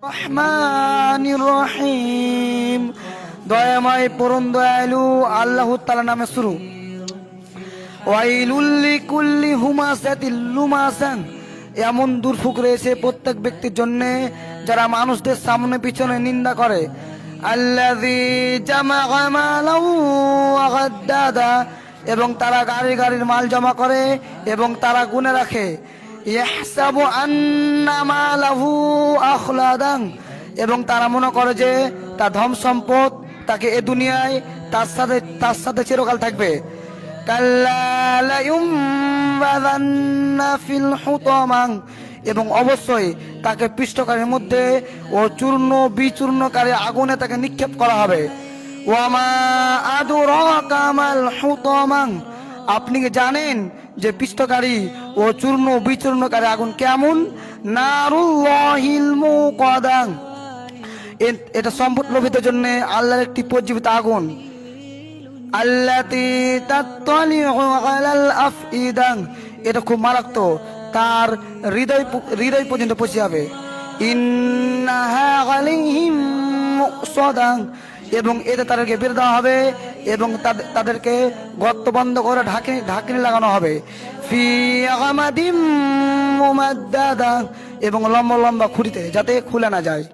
রহমানির রহিম, দয়াময় পরম দয়ালু আল্লাহ তাআলা নামে শুরু। ওয়াইলুল লিকুল্লি হুমাযাতিল লুমাযান, এমন দুর্ভোগ রয়েছে প্রত্যেক ব্যক্তির জন্য যারা মানুষদের সামনে পিছনে নিন্দা করে। আল্লাযী জামাআ মালাহু ওয়া গাদ্দাদা, এবং তারা গাড়ির মাল জমা করে এবং তারা গুনে রাখে। ইয়াহসাবু আন্না মালাহু আখলাদান, এবং তারা মনে করে যে তার ধন সম্পদ তাকে এ দুনিয়ায় তার সাথে চিরকাল থাকবে। কাল্লা লা ইউমবাযান্না ফিল হুতামা, এবং অবশ্যই তাকে পিষ্টকারের মধ্যে ও চূর্ণ বিচূর্ণকারী আগুনে তাকে নিক্ষেপ করা হবে। ওয়ামা আদরাকা মাল হুতামা, আপনি কি জানেন যে পিষ্টকারী ও চূর্ণ বিচূর্ণকারী আগুন কেমন? নারুল্লাহিল মুকাদা, এটা সম্পদ লোভীদের জন্য আল্লাহর একটি প্রজ্বলিত আগুন। আল্লাতী তাত্তালিউ আলাল আফইদা, এটা খুব মারাত্মক, তার হৃদয় পর্যন্ত পৌঁছে যাবে। ইন্নাহা আলাইহিম মুসাদা, এবং এতে তাদেরকে বের দেওয়া হবে এবং তাদেরকে গর্ত বন্ধ করে ঢাকনি লাগানো হবে। ফি আমাদিম মুমাদ্দাদা, এবং লম্বা লম্বা খুঁটিতে, যাতে খুলে না যায়।